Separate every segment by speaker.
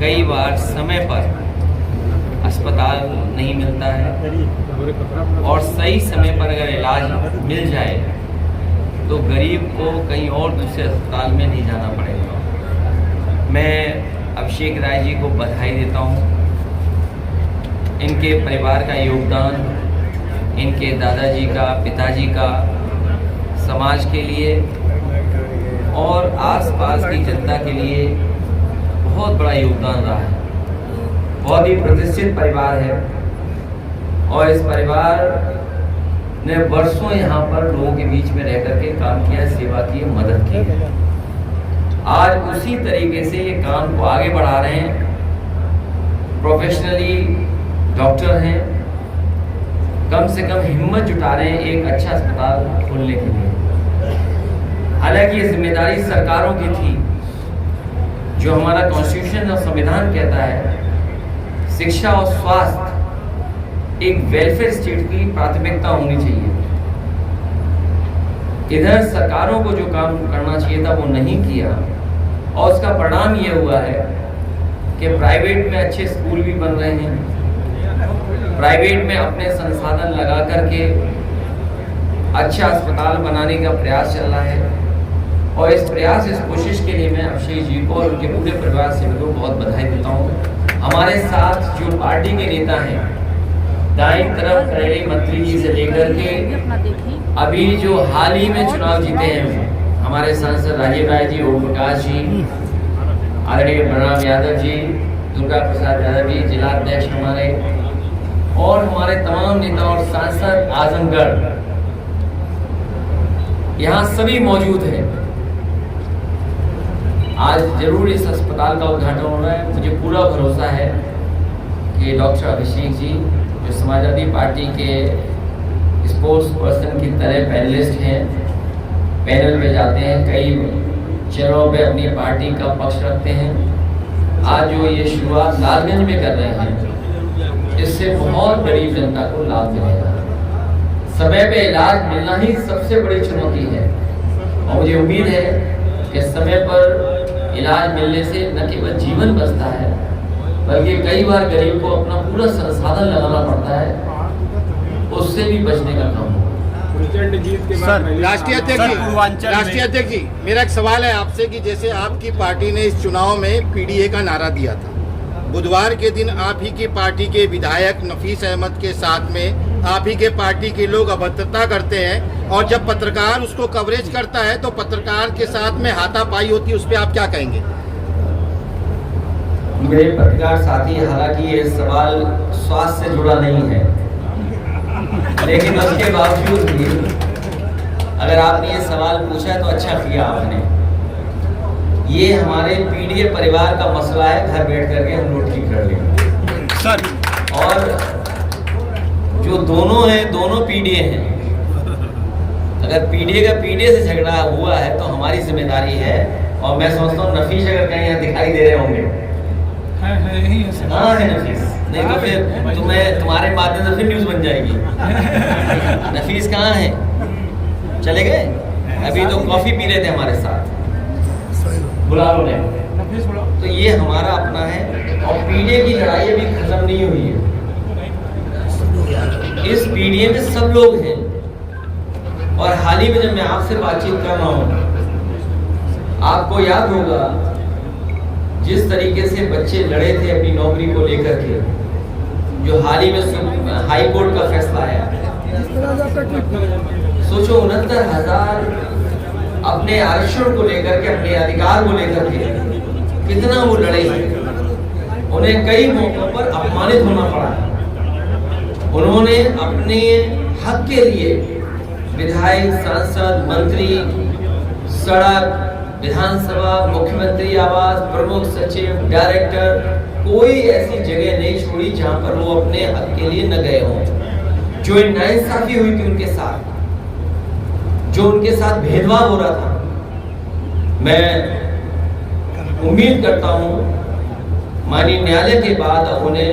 Speaker 1: कई बार समय पर अस्पताल नहीं मिलता है और सही समय पर अगर इलाज मिल जाए तो गरीब को कहीं और दूसरे अस्पताल में नहीं जाना पड़ेगा। मैं अभिषेक राय जी को बधाई देता हूँ। इनके परिवार का योगदान, इनके दादाजी का, पिताजी का समाज के लिए और आसपास की जनता के लिए बहुत बड़ा योगदान रहा है। बहुत ही प्रतिष्ठित परिवार है और इस परिवार ने वर्षों यहाँ पर लोगों के बीच में रह करके काम किया, सेवा की, मदद की है। आज उसी तरीके से ये काम को आगे बढ़ा रहे हैं। प्रोफेशनली डॉक्टर हैं, कम से कम हिम्मत जुटा रहे हैं एक अच्छा अस्पताल खोलने के लिए। हालांकि ये जिम्मेदारी सरकारों की थी। जो हमारा कॉन्स्टिट्यूशन और संविधान कहता है, शिक्षा और स्वास्थ्य एक वेलफेयर स्टेट की प्राथमिकता होनी चाहिए। इधर सरकारों को जो काम करना चाहिए था वो नहीं किया और उसका परिणाम ये हुआ है कि प्राइवेट में अच्छे स्कूल भी बन रहे हैं, प्राइवेट में अपने संसाधन लगा करके अच्छा अस्पताल बनाने का प्रयास चल रहा है। और इस प्रयास, इस कोशिश के लिए मैं अभिषेक जी को और उनके पूरे परिवार से को बहुत बधाई देता हूँ। हमारे साथ जो पार्टी के नेता हैं, दाईं तरफ करेली मंत्री जी से लेकर के अभी जो हाल ही में चुनाव जीते हैं हमारे सांसद राजीव राय जी, ओम प्रकाश जी, आदरणीय बलराम यादव जी, दुर्गा प्रसाद यादव जी, जिला अध्यक्ष हमारे, और हमारे तमाम नेता और सांसद आजमगढ़, यहाँ सभी मौजूद हैं। आज जरूर इस अस्पताल का उद्घाटन हो रहा है। मुझे पूरा भरोसा है कि डॉक्टर अभिषेक जी जो समाजवादी पार्टी के स्पोर्ट्स पर्सन की तरह पैनलिस्ट हैं, पैनल में जाते हैं, कई चरणों पे अपनी पार्टी का पक्ष रखते हैं। आज जो ये शुरुआत लालगंज में कर रहे हैं, इससे बहुत गरीब जनता को लाभ मिलेगा। समय पे इलाज मिलना ही सबसे बड़ी चुनौती है और मुझे उम्मीद है कि समय पर इलाज मिलने से न केवल जीवन बचता है बल्कि कई बार गरीब को अपना पूरा संसाधन लगाना पड़ता है, उससे भी बचने का काम होगा।
Speaker 2: राष्ट्रीय अध्यक्ष जी, मेरा एक सवाल है आपसे कि जैसे आपकी पार्टी ने इस चुनाव में पीडीए का नारा दिया था, बुधवार के दिन आप ही की पार्टी के विधायक नफीस अहमद के साथ में आप ही के पार्टी के लोग अभद्रता करते हैं और जब पत्रकार उसको कवरेज करता है तो पत्रकार के साथ में हाथापाई होती है, उस पर आप क्या कहेंगे?
Speaker 1: मेरे पत्रकार साथी, हालांकि ये सवाल स्वास्थ्य से जुड़ा नहीं है, लेकिन उसके बावजूद भी अगर आपने ये सवाल पूछा तो अच्छा किया आपने। ये हमारे पीडीए परिवार का मसला है, घर बैठ करके हम लोग ठीक कर लेंगे सर। और जो दोनों हैं, दोनों पीडीए हैं। अगर पीडीए का पीडीए से झगड़ा हुआ है तो हमारी जिम्मेदारी है। और मैं समझता हूँ नफीस अगर कहीं यहाँ दिखाई दे रहे होंगे, हाँ है नफीस, नहीं तो फिर तुम्हारे माध्यम से फिर न्यूज बन जाएगी। नफीस कहाँ है? चले गए? अभी तो कॉफी पी रहे थे हमारे साथ, बुला लो ने। तो ये हमारा अपना है और पीडीए की लड़ाई अभी खत्म नहीं हुई है। इस पीडीए में सब लोग हैं और हाल ही में जब मैं आपसे बातचीत कर रहा हूँ, आपको याद होगा जिस तरीके से बच्चे लड़े थे अपनी नौकरी को लेकर के, जो हाल ही में हाई कोर्ट का फैसला आया। सोचो 69,000 अपने आरक्षण को लेकर के, अपने अधिकार को लेकर के कितना वो लड़े। उन्हें कई मौकों पर अपमानित होना पड़ा। उन्होंने अपने हक के लिए विधायक, सांसद, मंत्री, सड़क, विधानसभा, मुख्यमंत्री आवास, प्रमुख सचिव, डायरेक्टर, कोई ऐसी जगह नहीं छोड़ी जहां पर वो अपने हक के लिए न गए हों। जो नाइंसाफी हुई थी उनके साथ, जो उनके साथ भेदभाव हो रहा था, मैं उम्मीद करता हूं माननीय न्यायालय के बाद उन्हें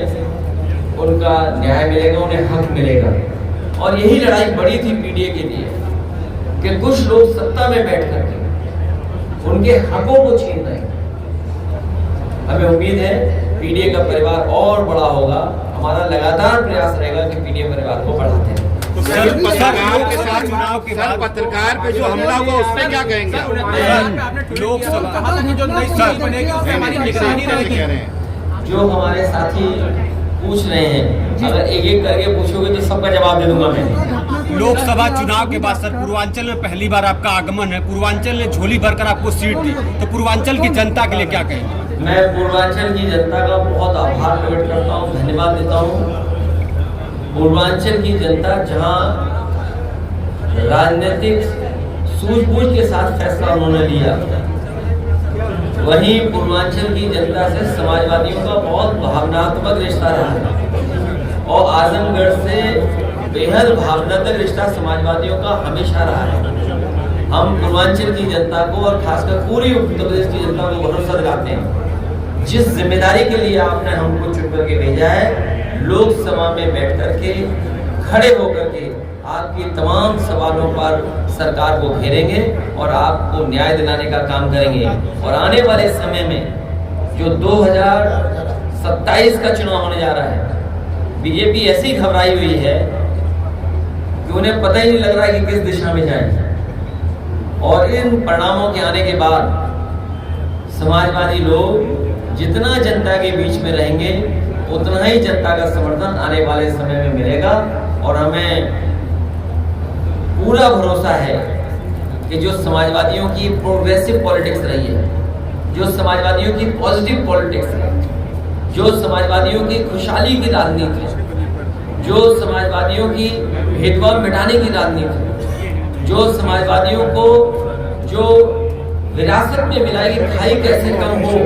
Speaker 1: उनका न्याय मिलेगा, उन्हें हक मिलेगा। और यही लड़ाई बड़ी थी पीडीए के लिए कि कुछ लोग सत्ता में बैठ करके उनके हकों को छीन रहे हैं। हमें उम्मीद है पीडीए का परिवार और बड़ा होगा। हमारा लगातार प्रयास रहेगा कि पीडीए परिवार को बढ़ाते हैं।
Speaker 2: पत्रकार के साथ चुनाव के बाद पत्रकार पे जो हमला हुआ उस पर क्या कहेंगे?
Speaker 1: जो हमारे साथी पूछ रहे हैं, अगर एक एक करके पूछोगे तो सबका जवाब दे दूंगा मैं।
Speaker 3: लोकसभा चुनाव के बाद सर पूर्वांचल में पहली बार आपका आगमन है, पूर्वांचल ने झोली भरकर आपको सीट दी, तो पूर्वांचल की जनता के लिए क्या कहेंगे?
Speaker 1: मैं पूर्वांचल की जनता का बहुत आभार प्रकट करता हूँ, धन्यवाद देता हूँ। पूर्वांचल की जनता जहाँ राजनीतिक सूझबूझ के साथ फैसला उन्होंने लिया, वहीं पूर्वांचल की जनता से समाजवादियों का बहुत भावनात्मक रिश्ता रहा है और आजमगढ़ से बेहद भावनात्मक रिश्ता समाजवादियों का हमेशा रहा है। हम पूर्वांचल की जनता को और खासकर पूरी उत्तर प्रदेश की जनता को भरोसा दिलाते हैं। जिस जिम्मेदारी के लिए आपने हमको चुन करके भेजा है, लोकसभा में बैठ करके खड़े होकर के आपके तमाम सवालों पर सरकार को घेरेंगे और आपको न्याय दिलाने का काम करेंगे। और आने वाले समय में जो 2027 का चुनाव होने जा रहा है, बीजेपी ऐसी घबराई हुई है कि उन्हें पता ही नहीं लग रहा है कि किस दिशा में जाए। और इन परिणामों के आने के बाद समाजवादी लोग जितना जनता के बीच में रहेंगे, उतना ही जनता का समर्थन आने वाले समय में मिलेगा। और हमें पूरा भरोसा है कि जो समाजवादियों की प्रोग्रेसिव पॉलिटिक्स रही है, जो समाजवादियों की पॉजिटिव पॉलिटिक्स है, जो समाजवादियों की खुशहाली की राजनीति है, जो समाजवादियों की भेदभाव मिटाने की राजनीति, जो समाजवादियों को जो विरासत में मिला कि खाई कैसे कम हो,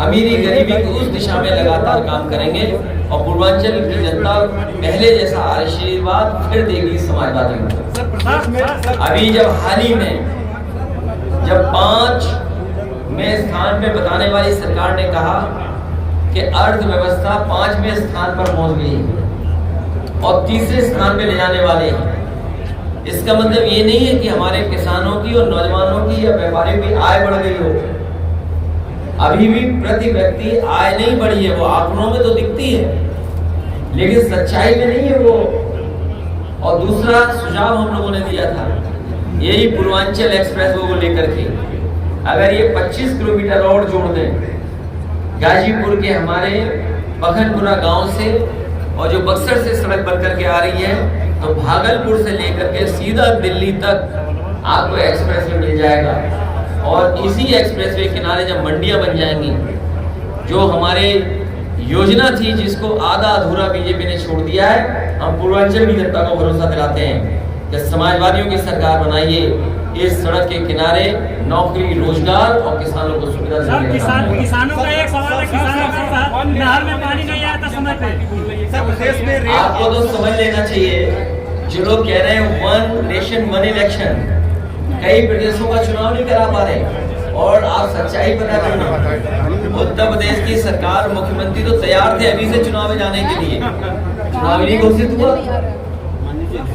Speaker 1: अमीरी गरीबी की उस दिशा में लगातार काम करेंगे। और पूर्वांचल की जनता पहले जैसा आशीर्वाद फिर देगी समाजवादियों को। अभी जब हाल ही में जब 5वें स्थान पे बताने वाली सरकार ने कहा कि अर्थव्यवस्था 5वें स्थान पर पहुंच गई और 3रे स्थान पे ले जाने वाले हैं, इसका मतलब ये नहीं है कि हमारे किसानों की और नौजवानों की या व्यापारियों की आय बढ़ गई हो। अभी भी प्रति व्यक्ति आय नहीं बढ़ी है, वो आंकड़ों में तो दिखती है लेकिन सच्चाई में नहीं है वो। और दूसरा सुझाव हम लोगों ने दिया था यही पूर्वांचल एक्सप्रेस वे को लेकर के, अगर ये 25 किलोमीटर रोड जोड़ दें गाजीपुर के हमारे पखनपुरा गांव से और जो बक्सर से सड़क बन करके आ रही है, तो भागलपुर से लेकर के सीधा दिल्ली तक आपको एक्सप्रेस वे मिल जाएगा। और इसी एक्सप्रेस वे किनारे जब मंडियां बन जाएंगी, जो हमारे योजना थी जिसको आधा अधूरा बीजेपी ने छोड़ दिया है, हम पूर्वांचल की जनता को भरोसा दिलाते हैं कि समाजवादियों की सरकार बनाइए, इस सड़क के किनारे नौकरी, रोजगार और किसानों को सुविधा देने का काम करें।
Speaker 4: किसानों का एक सवाल है, किसानों का नहर में पानी नहीं आता समय पे।
Speaker 1: आपको तो समझ लेना चाहिए, जो लोग कह रहे हैं 1 नेशन 1 इलेक्शन, कई प्रदेशों का चुनाव नहीं करा पा रहे। और आप सच्चाई पता करना, उत्तर प्रदेश की सरकार, मुख्यमंत्री तो तैयार थे अभी से चुनाव में जाने के लिए, चुनाव नहीं घोषित हुआ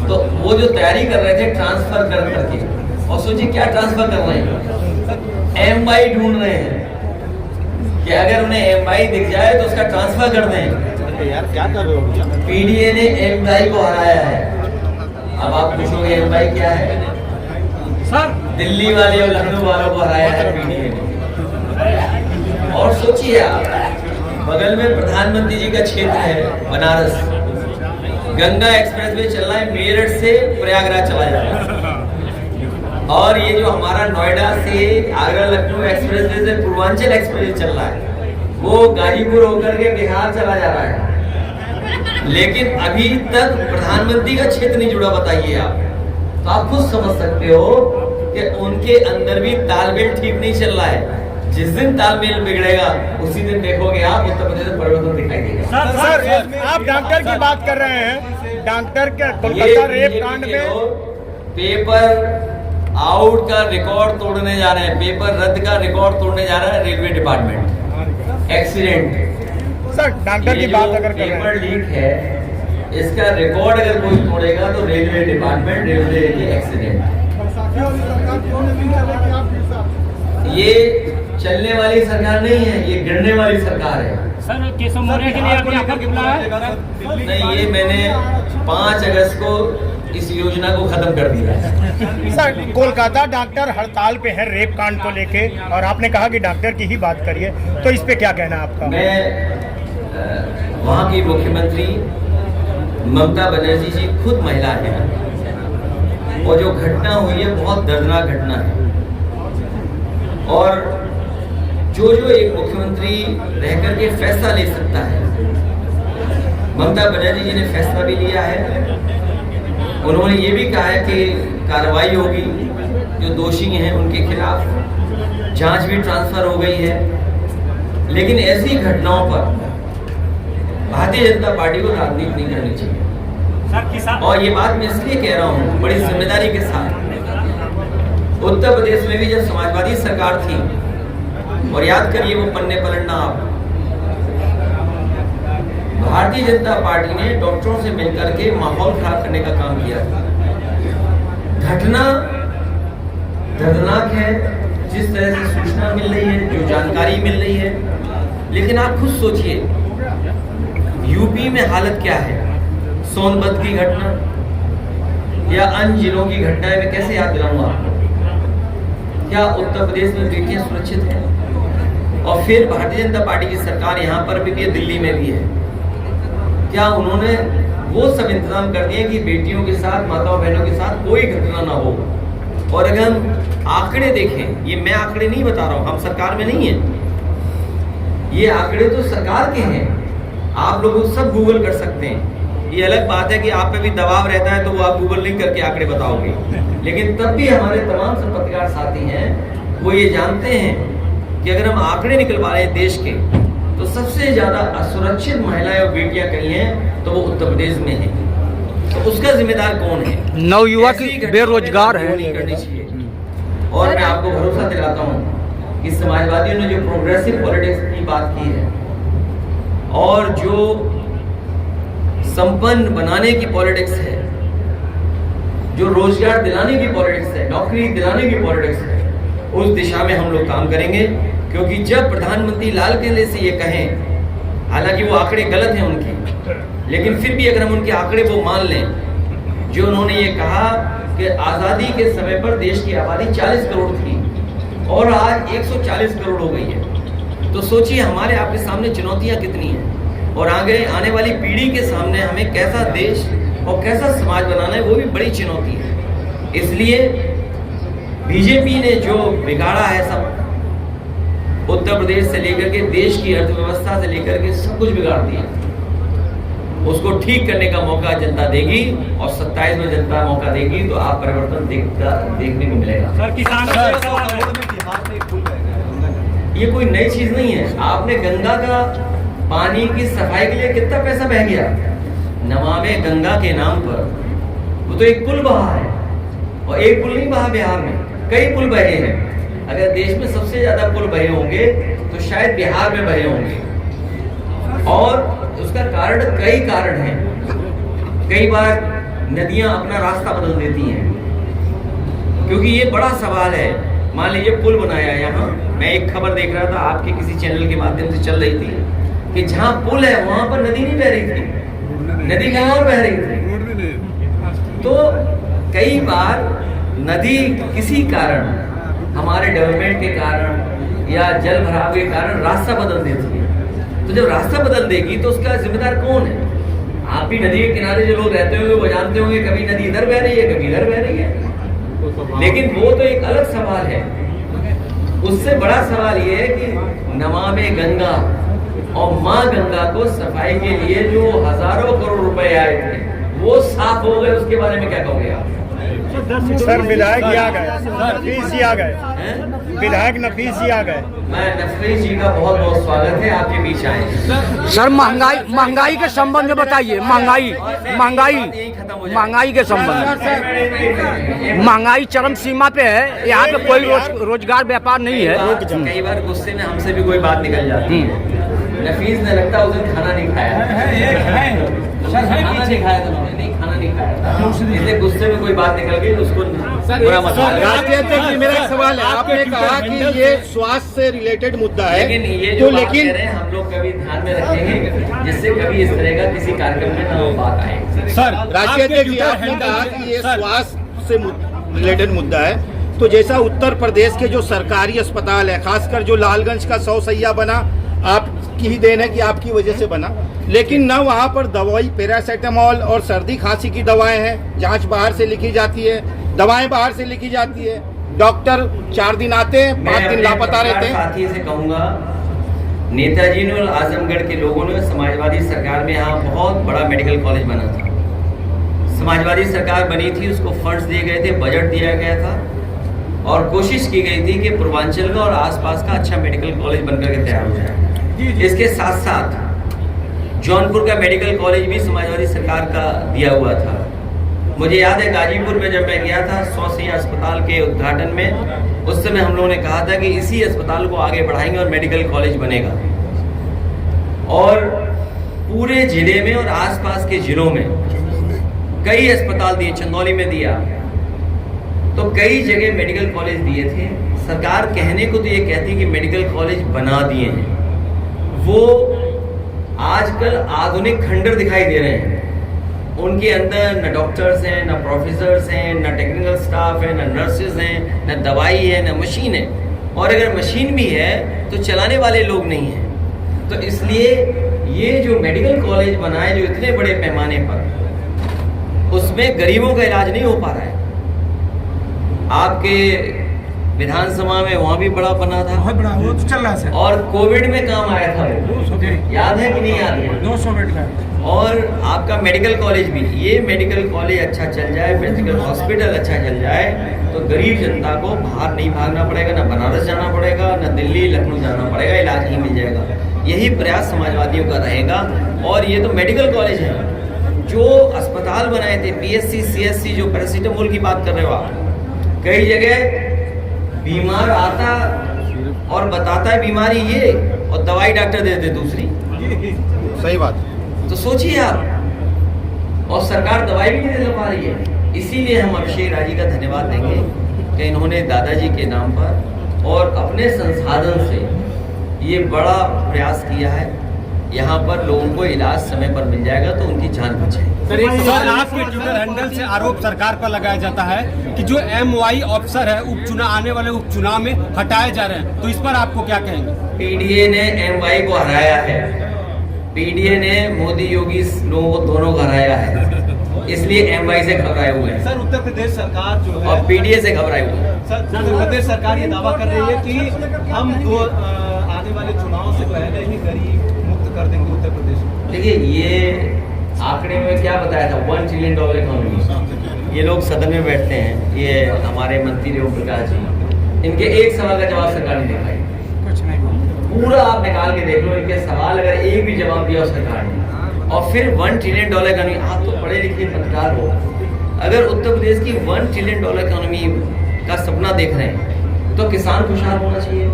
Speaker 1: तो वो जो तैयारी कर रहे थे ट्रांसफर कर करके, और सोचिए क्या ट्रांसफर कर रहे हैं, MY ढूंढ रहे हैं कि अगर उन्हें MY दिख जाए तो उसका ट्रांसफर कर दें।
Speaker 2: यार क्या कर रहे हो?
Speaker 1: पीडीए ने MY को हराया है। अब आप पूछोगे MY क्या है?
Speaker 4: सर
Speaker 1: दिल्ली वाले और लखनऊ वालों को हराया है पीडीए ने। और सोचिए आप, बगल में प्रधानमंत्री जी का क्षेत्र है बनारस, गंगा एक्सप्रेस वे चल रहा है मेरठ से प्रयागराज चला जा रहा है। और ये जो हमारा नोएडा से आगरा लखनऊ एक्सप्रेस वे से पूर्वांचल एक्सप्रेस चल रहा है, वो गाजीपुर होकर के बिहार चला जा रहा है, लेकिन अभी तक प्रधानमंत्री का क्षेत्र नहीं जुड़ा। बताइए आप, तो आप खुद समझ सकते हो कि उनके अंदर भी तालमेल ठीक नहीं चल रहा है। जिस दिन तालमेल बिगड़ेगा उसी दिन देखोगे आप उत्तर प्रदेश में परिवर्तन दिखाई देगा।
Speaker 3: सर आप डॉक्टर की बात कर रहे हैं, डॉक्टर के कोलकाता रेप कांड में
Speaker 1: पेपर आउट का रिकॉर्ड तोड़ने जा रहे हैं, पेपर रद्द का रिकॉर्ड तोड़ने जा रहा है railway department. Accident
Speaker 3: sir doctor की बात अगर कर रहे हैं,
Speaker 1: पेपर लीक है, इसका रिकॉर्ड अगर कोई तोड़ेगा तो रेलवे डिपार्टमेंट, रेलवे एक्सीडेंट। ये चलने वाली सरकार नहीं है, ये गिरने वाली सरकार है।
Speaker 4: सर केशव मौर्य के लिए आपने आफत बुलाया है?
Speaker 1: नहीं, ये मैंने 5 अगस्त को इस योजना को खत्म कर दिया है।
Speaker 5: सर कोलकाता डॉक्टर हड़ताल पे है रेप कांड को लेके, और आपने कहा कि डॉक्टर की ही बात करिए, तो इस पे क्या कहना है आपका?
Speaker 1: मैं वहाँ की मुख्यमंत्री ममता बनर्जी जी खुद महिला है, और जो घटना हुई है बहुत दर्दनाक घटना है। और जो एक मुख्यमंत्री रह करके फैसला ले सकता है, ममता बनर्जी जी ने फैसला भी लिया है। उन्होंने ये भी कहा है कि कार्रवाई होगी, जो दोषी हैं उनके खिलाफ जांच भी ट्रांसफर हो गई है। लेकिन ऐसी घटनाओं पर भारतीय जनता पार्टी को राजनीति नहीं करनी चाहिए। और ये बात मैं इसलिए कह रहा हूँ बड़ी जिम्मेदारी के साथ। उत्तर प्रदेश में भी जब समाजवादी सरकार थी, और याद करिए वो पन्ने पलटना आप, भारतीय जनता पार्टी ने डॉक्टरों से मिलकर के माहौल खराब करने का काम किया था। घटना दर्दनाक है, जिस तरह से सूचना मिल रही है, जो जानकारी मिल रही है। लेकिन आप खुद सोचिए यूपी में हालत क्या है, सोनभद्र की घटना या अन्य जिलों की घटनाएं मैं कैसे याद दिलाऊंगा आपको? क्या उत्तर प्रदेश में बेटियां सुरक्षित हैं? और फिर भारतीय जनता पार्टी की सरकार यहाँ पर भी है, दिल्ली में भी है। क्या उन्होंने वो सब इंतजाम कर दिए कि बेटियों के साथ, माताओं बहनों के साथ कोई घटना ना हो? और अगर हम आंकड़े देखें, ये मैं आंकड़े नहीं बता रहा हूँ, हम सरकार में नहीं है, ये आंकड़े तो सरकार के हैं, आप लोग सब गूगल कर सकते हैं। ये अलग बात है कि आप पे भी दबाव रहता है तो वो आप गूगल नहीं करके आंकड़े बताओगे, लेकिन तब भी हमारे तमाम पत्रकार साथी हैं वो ये जानते हैं कि अगर हम आंकड़े निकलवा रहे हैं देश के, तो सबसे ज्यादा असुरक्षित महिलाएं और बेटियां कहीं हैं तो वो उत्तर प्रदेश में है। तो उसका जिम्मेदार कौन है?
Speaker 5: नवयुवक बेरोजगार है।
Speaker 1: करनी चाहिए। और मैं आपको भरोसा दिलाता हूँ कि समाजवादियों ने जो प्रोग्रेसिव पॉलिटिक्स की बात की है और जो संपन्न बनाने की पॉलिटिक्स है, जो रोजगार दिलाने की पॉलिटिक्स है, नौकरी दिलाने की पॉलिटिक्स है, उस दिशा में हम लोग काम करेंगे। क्योंकि जब प्रधानमंत्री लाल किले से ये कहें, हालांकि वो आंकड़े गलत हैं उनके, लेकिन फिर भी अगर हम उनके आंकड़े वो मान लें, जो उन्होंने ये कहा कि आज़ादी के समय पर देश की आबादी 40 करोड़ थी और आज 140 करोड़ हो गई है, तो सोचिए हमारे आपके सामने चुनौतियां कितनी हैं और आगे आने वाली पीढ़ी के सामने हमें कैसा देश और कैसा समाज बनाना है, वो भी बड़ी चुनौती है। इसलिए बीजेपी ने जो बिगाड़ा है सब, उत्तर प्रदेश से लेकर के देश की अर्थव्यवस्था से लेकर के सब कुछ बिगाड़ दिया, उसको ठीक करने का मौका जनता देगी और 27 में जनता मौका देगी तो आप परिवर्तन देखने को मिलेगा।
Speaker 4: सर किसान
Speaker 1: ये कोई नई चीज नहीं है। आपने गंगा का पानी की सफाई के लिए कितना पैसा बह गया नमामि गंगा के नाम पर? वो तो एक पुल बहा है, और एक पुल नहीं बहा बिहार में, कई पुल बहे हैं। अगर देश में सबसे ज्यादा पुल बहे होंगे तो शायद बिहार में बहे होंगे, और उसका कारण कई कारण हैं। कई बार नदियां अपना रास्ता बदल देती हैं, क्योंकि ये बड़ा सवाल है। मान लीजिए पुल बनाया यहाँ, मैं एक खबर देख रहा था आपके किसी चैनल के माध्यम से चल रही थी कि जहाँ पुल है वहां पर नदी नहीं बह रही थी, नदी कहीं और बह रही थी। तो कई बार नदी किसी कारण, हमारे डेवलपमेंट के कारण या जल भराव के कारण रास्ता बदल देती है। तो जब रास्ता बदल देगी तो उसका जिम्मेदार कौन है? आप भी नदी के किनारे जो लोग रहते होंगे वो जानते होंगे, कभी नदी इधर बह रही है, कभी इधर बह रही है। लेकिन वो तो एक अलग सवाल है। उससे बड़ा सवाल ये है कि नमामि गंगा और माँ गंगा को सफाई के लिए जो हजारों करोड़ रुपए आए थे वो साफ हो गए, उसके बारे में क्या कहोगे आप?
Speaker 5: सर विधायक जी आ गए, नफीस जी आ गए, विधायक नफीस जी आ गए।
Speaker 1: मैं नफीस जी का बहुत बहुत स्वागत है, आपके बीच आए।
Speaker 6: सर महंगाई के संबंध में बताइए, महंगाई के संबंध में। महंगाई चरम सीमा पे है, यहाँ पे कोई रोजगार व्यापार नहीं है।
Speaker 1: कई बार गुस्से में हमसे भी कोई बात निकल जाती है। नफीस ने लगता है उस दिन खाना नहीं खाया, खाना नहीं खाया था, नहीं खाना नहीं खाया था, इसलिए गुस्से में कोई बात निकल गई, उसको बुरा मत मानिए।
Speaker 2: राष्ट्रीय अध्यक्ष जी, मेरा एक सवाल है। आपने कहा कि ये स्वास्थ्य से रिलेटेड मुद्दा है,
Speaker 1: लेकिन ये
Speaker 2: तो
Speaker 1: जो बात
Speaker 2: लेकिन
Speaker 1: कह रहे हैं हम लोग कभी ध्यान में रखेंगे जिससे कभी इस तरह का किसी कार्यक्रम में ना वो बात आए।
Speaker 3: सर
Speaker 2: राष्ट्रीय अध्यक्ष जी, आपने कहा कि ये स्वास्थ्य से रिलेटेड मुद्दा है, तो जैसा उत्तर प्रदेश के जो सरकारी अस्पताल है, खासकर जो लालगंज का 100 सैया बना, आपकी ही देन है कि आपकी वजह से बना, लेकिन न वहाँ पर दवाई पैरासीटामोल और सर्दी खांसी की दवाएं हैं, जांच बाहर से लिखी जाती है, दवाएं बाहर से लिखी जाती है, डॉक्टर 4 दिन आते हैं, 5 दिन लापता रहते हैं।
Speaker 1: साथी से कहूँगा, नेताजी ने और आजमगढ़ के लोगों ने समाजवादी सरकार में यहाँ बहुत बड़ा मेडिकल कॉलेज बना था। समाजवादी सरकार बनी थी, उसको फंड्स दिए गए थे, बजट दिया गया था और कोशिश की गई थी कि पूर्वांचल का और आसपास का अच्छा मेडिकल कॉलेज बनकर के तैयार हो जाए। इसके साथ साथ जौनपुर का मेडिकल कॉलेज भी समाजवादी सरकार का दिया हुआ था। मुझे याद है गाजीपुर में जब मैं गया था 100 सैया अस्पताल के उद्घाटन में, उस समय हम लोगों ने कहा था कि इसी अस्पताल को आगे बढ़ाएंगे और मेडिकल कॉलेज बनेगा। और पूरे जिले में और आसपास के जिलों में कई अस्पताल दिए, चंदौली में दिया, तो कई जगह मेडिकल कॉलेज दिए थे। सरकार कहने को तो ये कहती कि मेडिकल कॉलेज बना दिए हैं, वो आजकल आधुनिक खंडर दिखाई दे रहे हैं। उनके अंदर न डॉक्टर्स हैं, न प्रोफेसर्स हैं, न टेक्निकल स्टाफ है, न नर्सेज हैं, न दवाई है, न मशीन है, और अगर मशीन भी है तो चलाने वाले लोग नहीं हैं। तो इसलिए ये जो मेडिकल कॉलेज बनाए जो इतने बड़े पैमाने पर, उसमें गरीबों का इलाज नहीं हो पा रहा है। आपके विधानसभा में वहाँ भी बड़ा बना था,
Speaker 5: बहुत बड़ा, वो तो चल रहा है
Speaker 1: और कोविड में काम आया था वो, याद है कि नहीं याद है?
Speaker 5: 200 बेड का।
Speaker 1: और आपका मेडिकल कॉलेज भी, ये मेडिकल कॉलेज अच्छा चल जाए, मेडिकल हॉस्पिटल अच्छा चल जाए, तो गरीब जनता को बाहर नहीं भागना पड़ेगा, ना बनारस जाना पड़ेगा, ना दिल्ली लखनऊ जाना पड़ेगा, इलाज ही मिल जाएगा। यही प्रयास समाजवादियों का रहेगा। और ये तो मेडिकल कॉलेज है, जो अस्पताल बनाए थे PSC CSC, जो पैरासीटामोल की बात कर रहे हो आप, कई जगह बीमार आता और बताता है बीमारी ये, और दवाई डॉक्टर दे दे दूसरी।
Speaker 2: सही बात।
Speaker 1: तो सोचिए आप, और सरकार दवाई भी नहीं दे पा रही है। इसीलिए हम अभिषेक राजी का धन्यवाद देंगे कि इन्होंने दादाजी के नाम पर और अपने संसाधन से ये बड़ा प्रयास किया है। यहाँ पर लोगों को इलाज समय पर मिल जाएगा तो उनकी जान बचेगी।
Speaker 3: सर आपके ट्विटर हैंडल से आरोप सरकार पर लगाया जाता है कि जो MY अफसर है उपचुनाव, आने वाले उपचुनाव में हटाए जा रहे हैं, तो इस पर आपको क्या कहेंगे?
Speaker 1: PDA ने MY को हराया है, PDA ने मोदी योगी लोगों को दोनों को हराया है, इसलिए MY से घबराए हुए हैं।
Speaker 7: सर उत्तर प्रदेश सरकार जो है
Speaker 1: और PDA से घबराए हुए हैं।
Speaker 7: सर उत्तर प्रदेश सरकार ये दावा कर रही है कि हम आने वाले चुनाव से पहले ही गरीब मुक्त कर देंगे उत्तर प्रदेश को।
Speaker 1: देखिए, ये आंकड़े में क्या बताया था, $1 ट्रिलियन इकोनॉमी। ये लोग सदन में बैठते हैं, ये हमारे मंत्री ओम प्रकाश जी, इनके एक सवाल का जवाब सरकार ने दिखाई,
Speaker 5: कुछ नहीं।
Speaker 1: पूरा आप निकाल के देख लो, इनके सवाल अगर एक भी जवाब दिया सरकार ने, और फिर $1 ट्रिलियन इकोनॉमी। आप तो पढ़े लिखे पत्रकार हो, अगर उत्तर प्रदेश की $1 ट्रिलियन इकोनॉमी का सपना देख रहे हैं तो किसान खुशहाल होना चाहिए,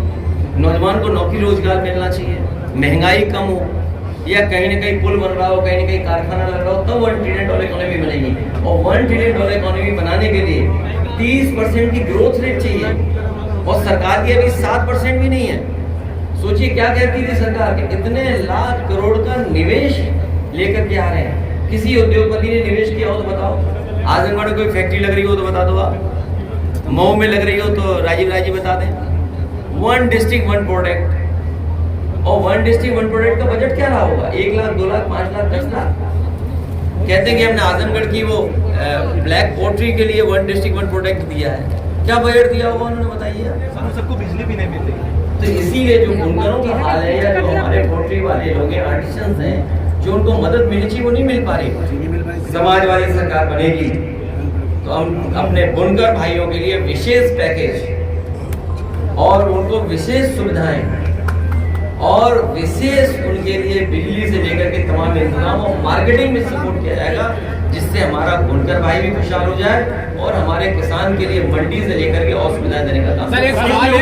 Speaker 1: नौजवान को नौकरी रोजगार मिलना चाहिए, महंगाई कम हो, या कहीं ना कहीं पुल बन रहा हो, कहीं ना कहीं कारखाना लग रहा हो, तब $1 ट्रिलियन इकोनॉमी बनेगी। और $1 ट्रिलियन इकोनॉमी बनाने के लिए 30% की ग्रोथ रेट चाहिए, और सरकार की अभी 7% भी नहीं है। सोचिए क्या कहती थी सरकार के, इतने लाख करोड़ का निवेश लेकर के आ रहे हैं। किसी उद्योगपति ने निवेश किया हो तो बताओ, आजमगढ़ में कोई फैक्ट्री लग रही हो तो बता दो, आप मऊ में लग रही हो तो राजीव राजी बता दें। 1 डिस्ट्रिक्ट 1 प्रोडक्ट, और 1 डिस्ट्रिक्ट 1 प्रोडक्ट का बजट क्या रहा होगा? 1 लाख, 2 लाख, 5 लाख, 10 लाख। कहते हैं कि हमने आजमगढ़ की वो ब्लैक पोट्री के लिए 1 डिस्ट्रिक्ट 1 प्रोडक्ट दिया है, क्या बजट दिया होगा उन्होंने, बताइए।
Speaker 7: सबको बिजली भी नहीं मिलती।
Speaker 1: तो इसीलिए जो बुनकरों का हाल है, या जो हमारे पोट्री वाले लोग हैं, आर्टिसंस हैं, जो उनको मदद मिलनी चाहिए वो नहीं मिल पा रही। समाजवादी सरकार बनेगी तो हम अपने बुनकर भाइयों के लिए विशेष पैकेज और उनको विशेष सुविधाएं और विशेष उनके लिए बिजली से लेकर के तमाम इंतजाम और मार्केटिंग में सपोर्ट किया जाएगा, जिससे हमारा बुनकर भाई भी खुशहाल हो जाए और हमारे किसान के लिए मंडी से लेकर के और सुविधाएं देने का काम।
Speaker 6: सर एक सवाल है,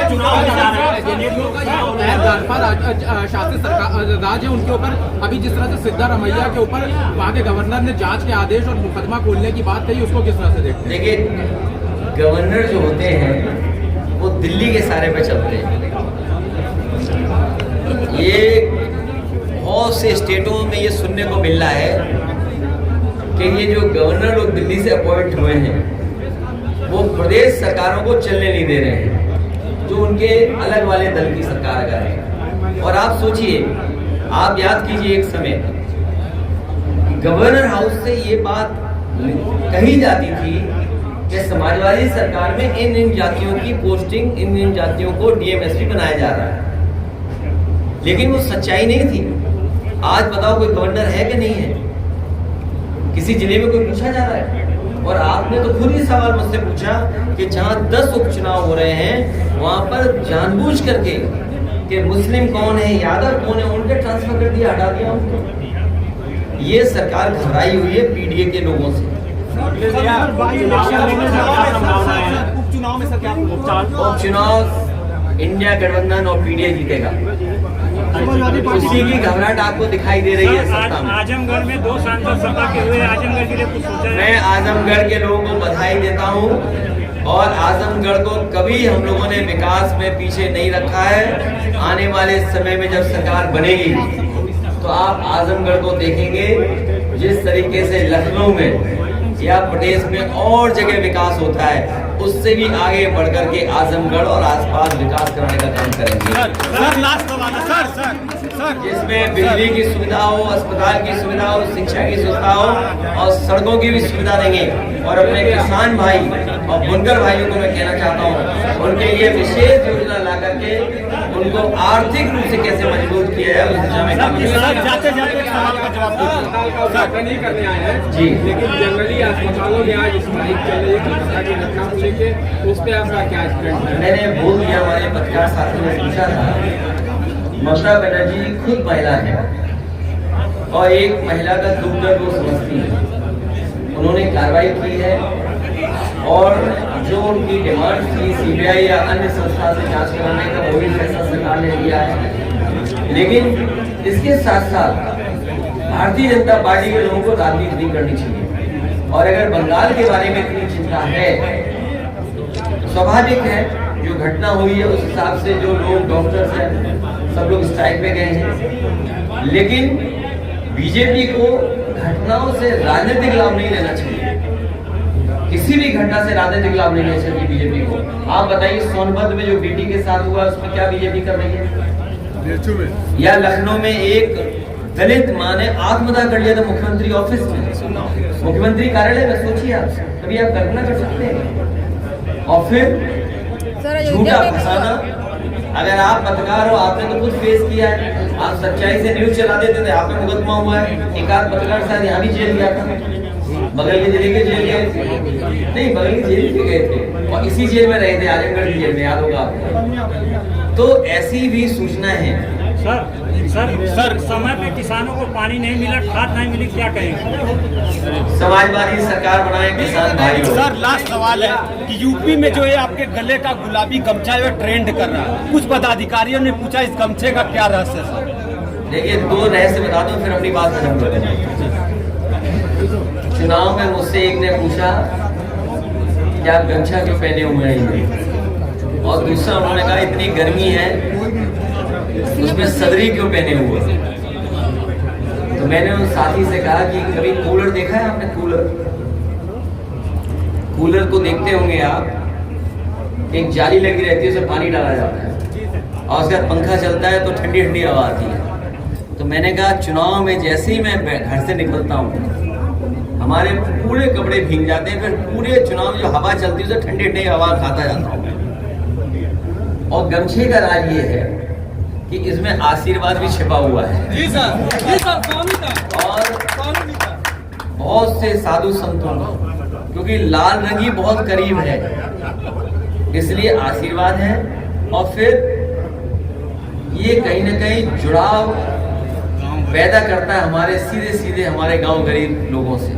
Speaker 6: शासित सरकार राज्य है, उनके ऊपर अभी जिस तरह से सिद्धारमैया के ऊपर वहाँ के गवर्नर ने जांच के आदेश और मुकदमा खोलने की बात कही, उसको किस तरह से देखते हैं?
Speaker 1: देखिए, गवर्नर जो होते हैं वो दिल्ली के सारे पे चलते हैं। ये बहुत से स्टेटों में ये सुनने को मिल रहा है कि ये जो गवर्नर लोग दिल्ली से अपॉइंट हुए हैं वो प्रदेश सरकारों को चलने नहीं दे रहे हैं, जो उनके अलग वाले दल की सरकार कर रहे हैं। और आप सोचिए, आप याद कीजिए एक समय गवर्नर हाउस से ये बात कही जाती थी कि समाजवादी सरकार में इन जातियों की पोस्टिंग, इन जातियों को डीएमएसपी बनाया जा रहा है, लेकिन वो सच्चाई नहीं थी। आज बताओ कोई गवर्नर है कि नहीं है? किसी जिले में कोई पूछा जा रहा है? और आपने तो खुद ही सवाल मुझसे पूछा कि जहां 10 उपचुनाव हो रहे हैं वहां पर जानबूझ करके कि मुस्लिम कौन है, यादव कौन है, उनके ट्रांसफर कर दिया, हटा दिया उनको। ये सरकार घबराई हुई है पीडीए के लोगों से। उपचुनाव इंडिया गठबंधन और पीडीए जीतेगा, उसी की घबराहट आपको दिखाई दे रही है सत्ता में।
Speaker 4: आजमगढ़ में 2 सांसद सभा के हुए, आजमगढ़ के लिए कुछ सोचा है?
Speaker 1: मैं आजमगढ़ के लोगों को बधाई देता हूं, और आजमगढ़ को कभी हम लोगों ने विकास में पीछे नहीं रखा है। आने वाले समय में जब सरकार बनेगी तो आप आजमगढ़ को देखेंगे जिस तरीके से लखनऊ में या प्रदेश में और जगह विकास होता है, उससे भी आगे बढ़कर के आजमगढ़ और आसपास विकास कराने का काम करेंगे। जिसमें बिजली की सुविधा हो, अस्पताल की सुविधा हो, शिक्षा की सुविधा हो और सड़कों की भी सुविधा देंगे। और अपने किसान भाई और बुनकर भाइयों को मैं कहना चाहता हूँ, उनके लिए विशेष योजना ला करके उनको आर्थिक रूप से कैसे मजबूत किया जाए उस दिशा में काम किया।
Speaker 8: नहीं करने आए हैं
Speaker 1: जी,
Speaker 8: लेकिन जंगली अस्पतालों में आज स्ट्राइक चल रही है की घटना को लेके, उस पर आपका क्या स्टैंड है?
Speaker 1: मैंने बोल दिया, हमारे पत्रकार साथियों ने पूछा था। ममता बनर्जी खुद महिला है और एक महिला का दुख दर्द वो समझती है। उन्होंने कार्रवाई की है और जो उनकी डिमांड थी सीबीआई या अन्य संस्था से जांच कराने का, वो भी फैसला सरकार ने लिया है। लेकिन इसके साथ साथ भारतीय जनता पार्टी के लोगों को राजनीति नहीं करनी चाहिए। और अगर बंगाल के बारे में इतनी चिंता है, स्वाभाविक है जो घटना हुई है उस हिसाब से जो लोग डॉक्टर्स हैं सब लोग स्ट्राइक पे गए हैं, लेकिन बीजेपी को घटनाओं से राजनीतिक लाभ नहीं लेना चाहिए। किसी भी घटना से राजनीतिक लाभ नहीं लेना चाहिए बीजेपी को। आप बताइए सोनभद्र में जो बेटी के साथ हुआ उसमें क्या बीजेपी कर रही है? या लखनऊ में एक दलित मां ने आत्मदाह कर लिया था मुख्यमंत्री ऑफिस में, मुख्यमंत्री कार्यालय में। सोचिए आप, कभी आप कल्पना कर सकते हैं? और फिर झूठा फंसाना। अगर आप पत्रकार हो, आपने तो खुद फेस किया है, आप सच्चाई से न्यूज चला देते थे, आप पे मुकदमा हुआ है। एक आध पत्रकार शायद यहाँ भी जेल गया था, बगल के जिले के जेल गए थे, नहीं बगल के जेल भी गए थे और इसी जेल में रहे थे, आजमगढ़ की जेल में, याद होगा आपको। तो ऐसी भी सूचनाएं हैं।
Speaker 4: सर समय पे किसानों को पानी नहीं मिला, खाद नहीं मिली, क्या कहेंगे?
Speaker 1: समाजवादी सरकार बनाए किसान भाई।
Speaker 3: सर लास्ट सवाल है कि यूपी में जो है आपके गले का गुलाबी गमछा जो ट्रेंड कर रहा है, कुछ पदाधिकारियों ने पूछा इस गमछे का क्या रहस्य है?
Speaker 1: देखिए, 2 रहस्य बता दूं फिर अपनी बात खत्म कर देंगे। चुनाव में मुझसे एक ने पूछा कि आप गमछा क्यों पहने हुए हैं, और दूसरा उन्होंने कहा इतनी गर्मी है उसमें सदरी क्यों पहने हुए। तो मैंने उन साथी से कहा कि कभी कूलर देखा है आपने? कूलर को देखते होंगे आप, एक जाली लगी रहती है, उसमें पानी डाला जाता है और उसके बाद पंखा चलता है तो ठंडी ठंडी हवा आती है। तो मैंने कहा चुनाव में जैसे ही मैं घर से निकलता हूँ हमारे पूरे कपड़े भीग जाते हैं, फिर पूरे चुनाव में जो हवा चलती है उसे ठंडी ठंडी हवा खाता जाता हूँ। और गमछे का राज ये है कि इसमें आशीर्वाद भी छिपा हुआ है। जी सर, और बहुत से साधु संतों, क्योंकि लाल रंग ही बहुत करीब है, इसलिए आशीर्वाद है। और फिर ये कहीं ना कहीं जुड़ाव पैदा करता है हमारे सीधे सीधे हमारे गांव गरीब लोगों से।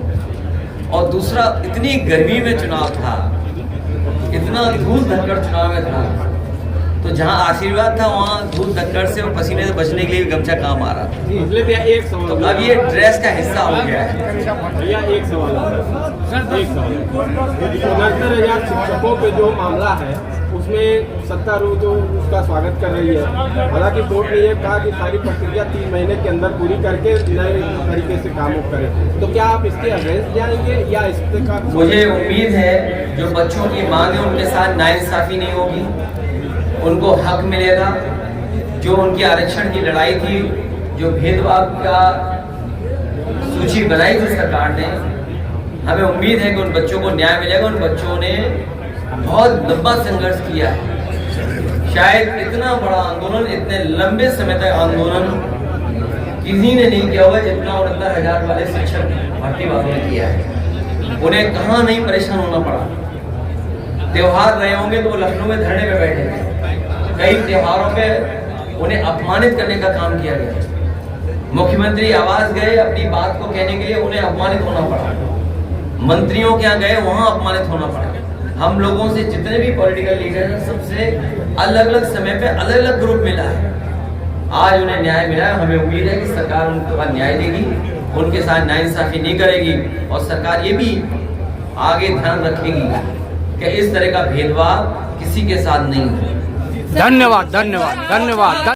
Speaker 1: और दूसरा, इतनी गर्मी में चुनाव था, इतना धूल धक्कड़ चुनाव में था, तो जहाँ आशीर्वाद था वहाँ धूल धक्कड़ से और पसीने से बचने के लिए गमछा काम आ रहा था।
Speaker 8: मतलब एक
Speaker 1: तो
Speaker 8: सवाल,
Speaker 1: अब ये ड्रेस का हिस्सा हो गया है।
Speaker 8: भैया एक सवाल, एक सवाल, 69,000 शिक्षकों पे जो मामला है उसमें सत्तारूढ़ जो उसका स्वागत कर रही है, हालांकि कोर्ट ने ये कहा कि सारी प्रक्रिया 3 महीने के अंदर पूरी करके नए तरीके से काम करें, तो क्या आप इसके अगेंस्ट जाएंगे या इसके का?
Speaker 1: मुझे उम्मीद है जो बच्चों की मांग है उनके साथ नाइंसाफी नहीं होगी, उनको हक मिलेगा। जो उनकी आरक्षण की लड़ाई थी, जो भेदभाव का सूची बनाई थी सरकार ने, हमें उम्मीद है कि उन बच्चों को न्याय मिलेगा। उन बच्चों ने बहुत लंबा संघर्ष किया है, शायद इतना बड़ा आंदोलन, इतने लंबे समय तक आंदोलन किसी ने नहीं किया होगा जितना 69,000 वाले शिक्षक भर्ती वालों ने किया है। उन्हें कहाँ नहीं परेशान होना पड़ा। त्योहार रहे होंगे तो वो लखनऊ में धरने पे बैठे थे, कई त्योहारों पे उन्हें अपमानित करने का काम किया गया। मुख्यमंत्री आवास गए अपनी बात को कहने के लिए, उन्हें अपमानित होना पड़ा। मंत्रियों के यहाँ गए, वहां अपमानित होना पड़ा। हम लोगों से जितने भी पॉलिटिकल लीडर हैं सबसे अलग अलग समय पे अलग अलग ग्रुप मिला है। आज उन्हें न्याय मिला है, हमें उम्मीद है कि सरकार उनको न्याय देगी, उनके साथ नाइंसाफी नहीं करेगी और सरकार ये भी आगे ध्यान रखेगी कि इस तरह का भेदभाव किसी के साथ नहीं हो।
Speaker 6: धन्यवाद, धन्यवाद, धन्यवाद।